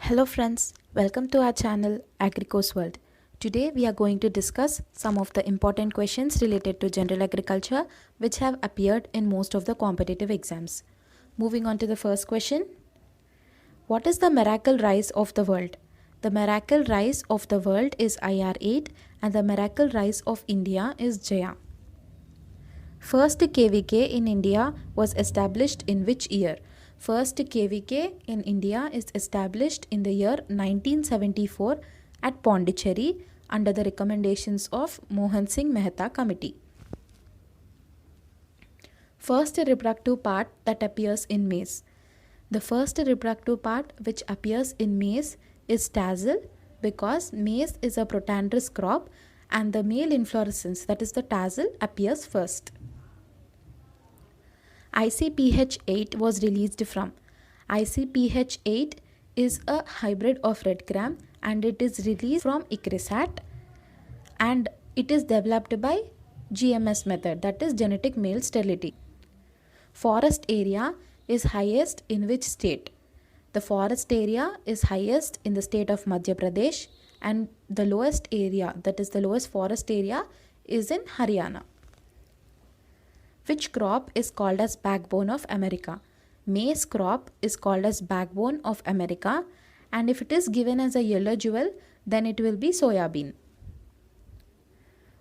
Hello friends, welcome to our channel Agricos World. Today we are going to discuss some of the important questions related to general agriculture which have appeared in most of the competitive exams. Moving on to the first question. What is the miracle rice of the world? The miracle rice of the world is IR8 and the miracle rice of India is Jaya. First KVK in India was established in which year? First KVK in India is established in the year 1974 at Pondicherry under the recommendations of Mohan Singh Mehta Committee. First reproductive part that appears in maize. The first reproductive part which appears in maize is tassel because maize is a protandrous crop and the male inflorescence, that is the tassel, appears first. ICPH8 was released from. ICPH8 is a hybrid of red gram and it is released from ICRISAT and it is developed by GMS method, that is genetic male sterility. Forest area is highest in which state? The forest area is highest in the state of Madhya Pradesh and the lowest area, that is the lowest forest area, is in Haryana. Which crop is called as backbone of America? Maize crop is called as backbone of America and if it is given as a yellow jewel, then it will be soya bean.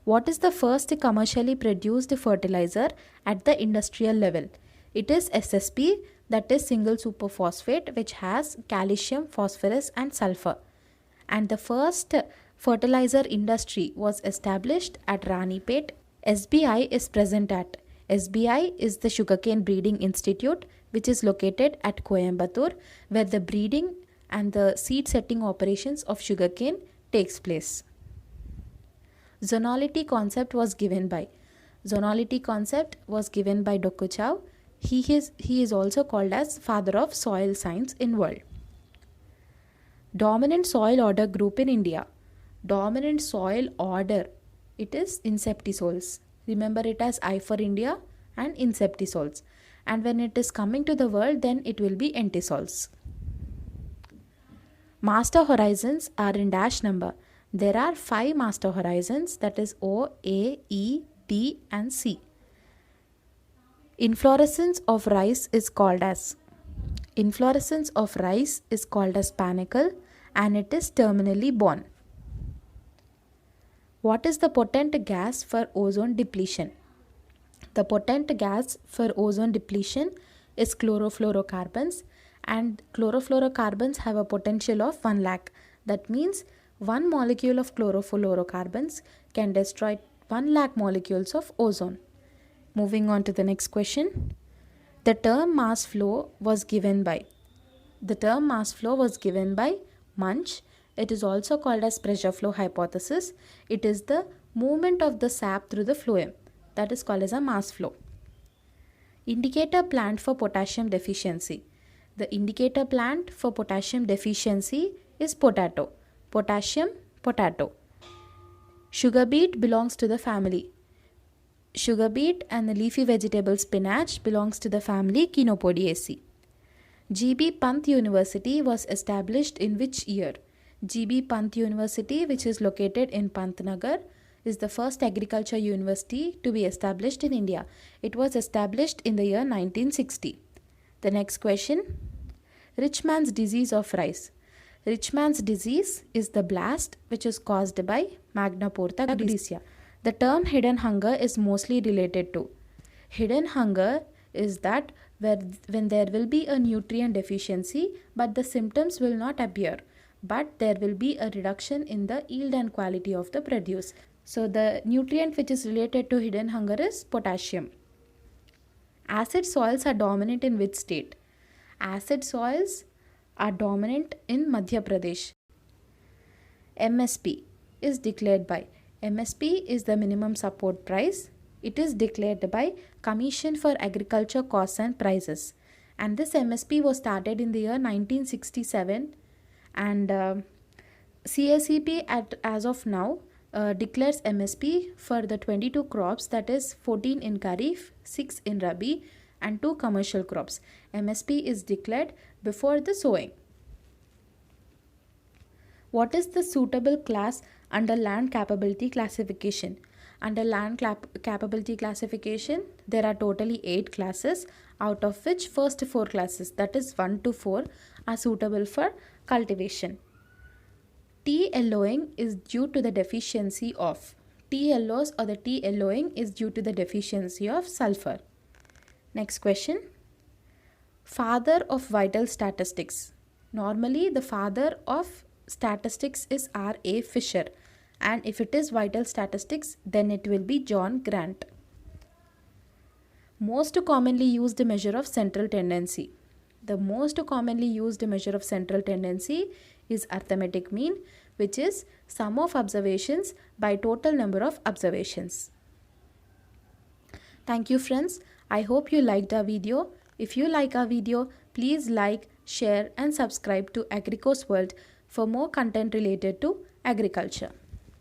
What is the first commercially produced fertilizer at the industrial level? It is SSP, that is single superphosphate, which has calcium, phosphorus and sulfur. And the first fertilizer industry was established at Ranipet. SBI is present at. SBI is the Sugarcane Breeding Institute which is located at Coimbatore where the breeding and the seed setting operations of sugarcane takes place. Zonality concept was given by. Zonality concept was given by Dokuchav. He is also called as father of soil science in world. Dominant soil order group in India. Dominant soil order, it is insectisols. Remember it as I for India and insectisols. And when it is coming to the world, then it will be entisols. Master horizons are in dash number. There are 5 master horizons, that is O, A, E, D and C. Inflorescence of rice is called as. Inflorescence of rice is called as panicle and it is terminally borne. What is the potent gas for ozone depletion? The potent gas for ozone depletion is chlorofluorocarbons and chlorofluorocarbons have a potential of 1 lakh. That means 1 molecule of chlorofluorocarbons can destroy 1 lakh molecules of ozone. Moving on to the next question. The term mass flow was given by. The term mass flow was given by Munch. It is also called as pressure flow hypothesis. It is the movement of the sap through the phloem. That is called as a mass flow. Indicator plant for potassium deficiency. The indicator plant for potassium deficiency is potato. Potassium, potato. Sugar beet belongs to the family. Sugar beet and the leafy vegetable spinach belongs to the family Chenopodiaceae. G.B. Pant University was established in which year? G.B. Pant University, which is located in Pantnagar, is the first agriculture university to be established in India. It was established in the year 1960. The next question. Rich man's disease of rice. Rich man's disease is the blast which is caused by Magna Porta Graecina. The term hidden hunger is mostly related to. Hidden hunger is that when there will be a nutrient deficiency but the symptoms will not appear, but there will be a reduction in the yield and quality of the produce. So the nutrient which is related to hidden hunger is potassium. Acid soils are dominant in which state? Acid soils are dominant in Madhya Pradesh. MSP is declared by. MSP is the minimum support price. It is declared by Commission for Agriculture Costs and Prices. And this MSP was started in the year 1967 and CACP as of now declares MSP for the 22 crops, that is 14 in Kharif, 6 in Rabi and 2 commercial crops. MSP is declared before the sowing. What is the suitable class under land capability classification? Under land capability classification, there are totally 8 classes, out of which first 4 classes, that is 1 to 4, are suitable for cultivation. Tea yellowing is due to the deficiency of. Tea yellows or the tea yellowing is due to the deficiency of sulfur. Next question. Father of vital statistics. Normally the father of statistics is R.A. Fisher, and if it is vital statistics, then it will be John Grant. Most commonly used measure of central tendency. The most commonly used measure of central tendency is arithmetic mean, which is sum of observations by total number of observations. Thank you friends. I hope you liked our video. If you like our video, please like, share and subscribe to Agrico's World for more content related to agriculture.